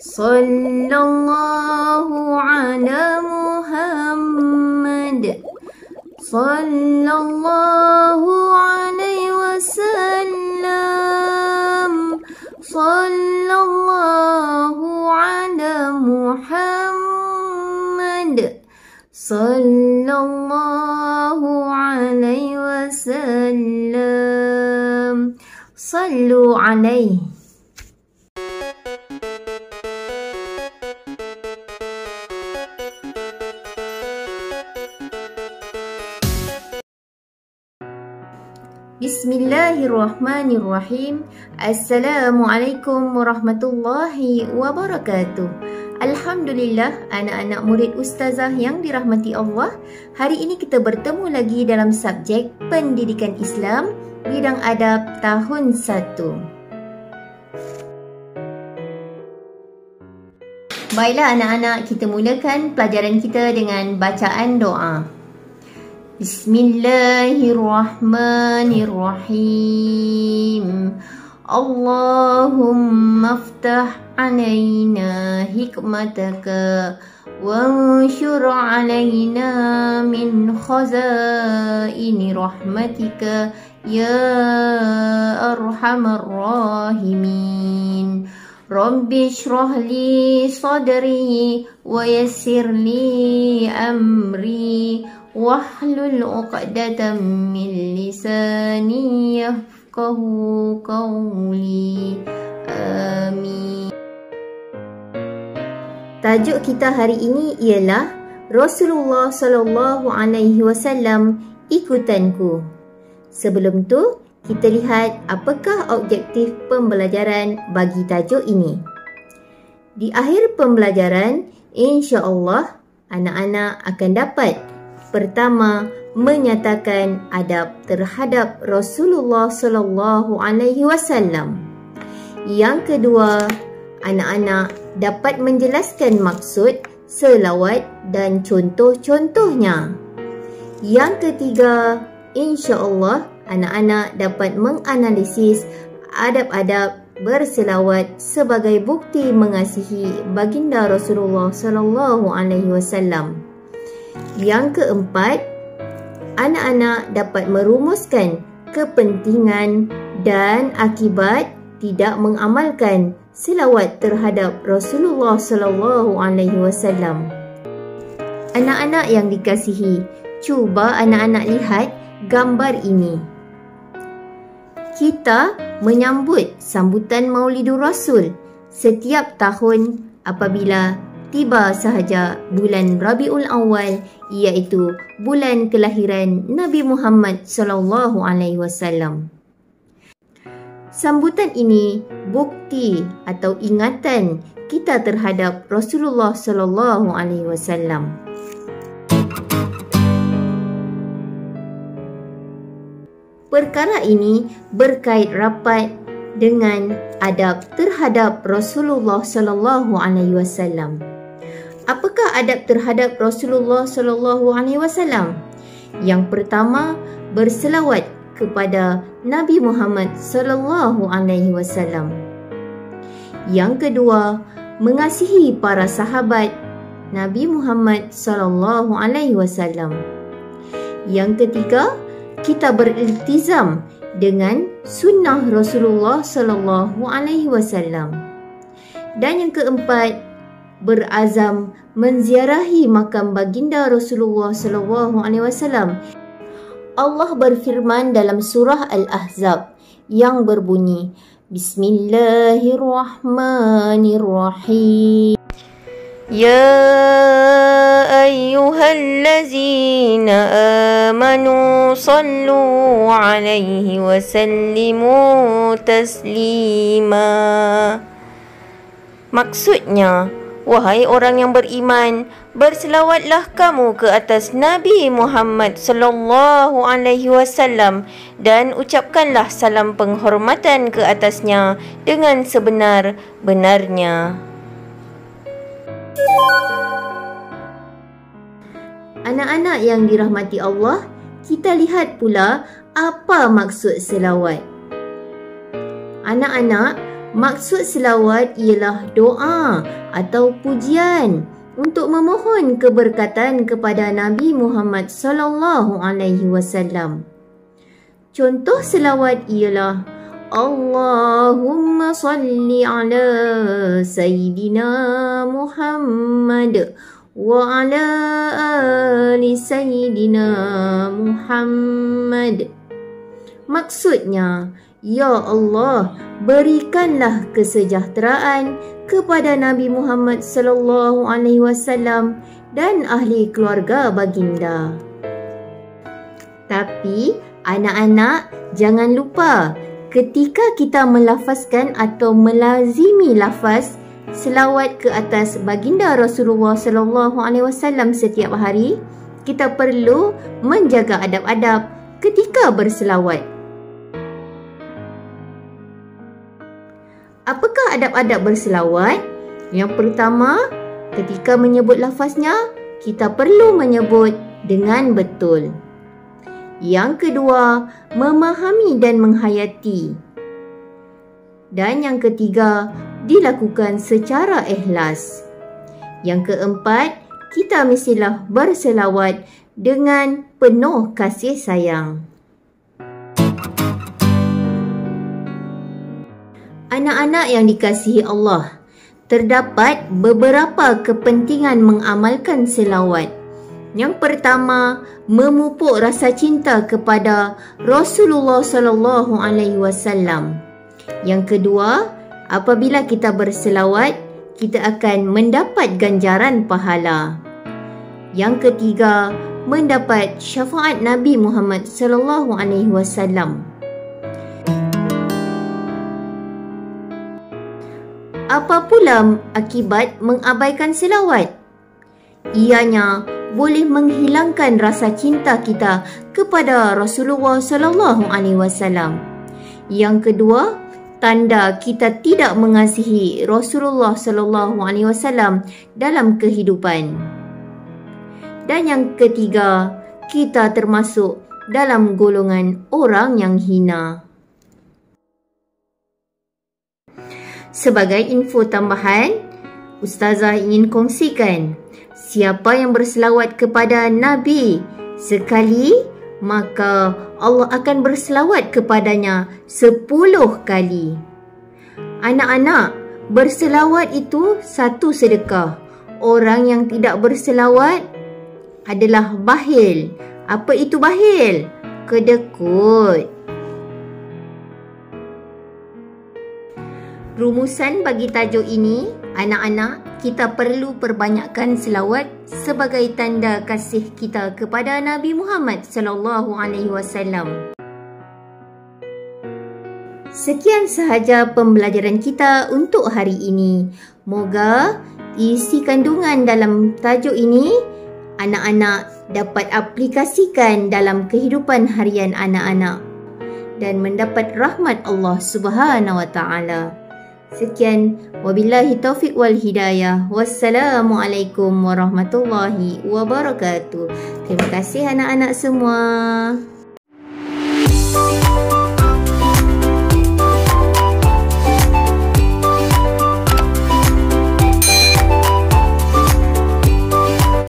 Sallallahu ala Muhammad. Sallallahu alaihi wasallam. Sallallahu ala Muhammad. Sallallahu alaihi wasallam. Sallu alaihi. Bismillahirrahmanirrahim. Assalamualaikum warahmatullahi wabarakatuh. Alhamdulillah, anak-anak murid ustazah yang dirahmati Allah. Hari ini kita bertemu lagi dalam subjek Pendidikan Islam bidang adab tahun 1. Baiklah anak-anak, kita mulakan pelajaran kita dengan bacaan doa. Bismillahirrahmanirrahim. Allahumma aftah alaina hikmataka wanshur alaina min khazaini rahmatika ya arhamar rahimin. Rabbi shrah li sadri wa yassir li amri wahlul 'uqdatam min lisani yafqahu qawli. Amin. Tajuk kita hari ini ialah Rasulullah sallallahu alaihi wasallam ikutanku. Sebelum tu, kita lihat apakah objektif pembelajaran bagi tajuk ini. Di akhir pembelajaran, insya-Allah anak-anak akan dapat pertama, menyatakan adab terhadap Rasulullah sallallahu alaihi wasallam. Yang kedua, anak-anak dapat menjelaskan maksud selawat dan contoh-contohnya. Yang ketiga, insya-Allah anak-anak dapat menganalisis adab-adab berselawat sebagai bukti mengasihi baginda Rasulullah sallallahu alaihi wasallam. Yang keempat, anak-anak dapat merumuskan kepentingan dan akibat tidak mengamalkan selawat terhadap Rasulullah sallallahu alaihi wasallam. Anak-anak yang dikasihi, cuba anak-anak lihat gambar ini. Kita menyambut sambutan Maulidur Rasul setiap tahun apabila tiba sahaja bulan Rabiul Awal, iaitu bulan kelahiran Nabi Muhammad sallallahu alaihi wasallam. Sambutan ini bukti atau ingatan kita terhadap Rasulullah sallallahu alaihi wasallam. Perkara ini berkait rapat dengan adab terhadap Rasulullah sallallahu alaihi wasallam. Apakah adab terhadap Rasulullah sallallahu alaihi wasallam? Yang pertama, berselawat kepada Nabi Muhammad sallallahu alaihi wasallam. Yang kedua, mengasihi para sahabat Nabi Muhammad sallallahu alaihi wasallam. Yang ketiga, kita beriltizam dengan sunnah Rasulullah sallallahu alaihi wasallam. Dan yang keempat, berazam menziarahi makam baginda Rasulullah sallallahu alaihi wasallam. Allah berfirman dalam surah Al-Ahzab yang berbunyi, Bismillahirrahmanirrahim. Ya ayyuhallazina amanu sallu alaihi wa sallimu taslima. Maksudnya, wahai orang yang beriman, berselawatlah kamu ke atas Nabi Muhammad sallallahu alaihi wasallam dan ucapkanlah salam penghormatan ke atasnya dengan sebenar-benarnya. Anak-anak yang dirahmati Allah, kita lihat pula apa maksud selawat. Anak-anak, Maksud selawat ialah doa atau pujian untuk memohon keberkatan kepada Nabi Muhammad sallallahu alaihi wasallam. Contoh selawat ialah Allahumma salli ala Sayyidina Muhammad wa ala ali Sayyidina Muhammad. Maksudnya, Ya Allah, berikanlah kesejahteraan kepada Nabi Muhammad sallallahu alaihi wasallam dan ahli keluarga baginda. Tapi anak-anak jangan lupa ketika kita melafazkan atau melazimi lafaz selawat ke atas baginda Rasulullah sallallahu alaihi wasallam setiap hari, kita perlu menjaga adab-adab ketika berselawat. Apakah adab-adab berselawat? Yang pertama, ketika menyebut lafaznya, kita perlu menyebut dengan betul. Yang kedua, memahami dan menghayati. Dan yang ketiga, dilakukan secara ikhlas. Yang keempat, kita mestilah berselawat dengan penuh kasih sayang. Anak-anak yang dikasihi Allah, terdapat beberapa kepentingan mengamalkan selawat. Yang pertama, memupuk rasa cinta kepada Rasulullah sallallahu alaihi wasallam. Yang kedua, apabila kita berselawat, kita akan mendapat ganjaran pahala. Yang ketiga, mendapat syafaat Nabi Muhammad sallallahu alaihi wasallam. Apa pula akibat mengabaikan selawat? Ianya boleh menghilangkan rasa cinta kita kepada Rasulullah sallallahu alaihi wasallam. Yang kedua, tanda kita tidak mengasihi Rasulullah sallallahu alaihi wasallam dalam kehidupan. Dan yang ketiga, kita termasuk dalam golongan orang yang hina. Sebagai info tambahan, Ustazah ingin kongsikan, siapa yang berselawat kepada Nabi sekali, maka Allah akan berselawat kepadanya 10 kali. Anak-anak, berselawat itu satu sedekah. Orang yang tidak berselawat adalah bakhil. Apa itu bakhil? Kedekut. Rumusan bagi tajuk ini, anak-anak, kita perlu perbanyakkan selawat sebagai tanda kasih kita kepada Nabi Muhammad sallallahu alaihi wasallam. Sekian sahaja pembelajaran kita untuk hari ini. Moga isi kandungan dalam tajuk ini anak-anak dapat aplikasikan dalam kehidupan harian anak-anak dan mendapat rahmat Allah Subhanahu wa taala. Sekian, wabillahi taufiq wal hidayah. Wassalamualaikum warahmatullahi wabarakatuh. Terima kasih anak-anak semua.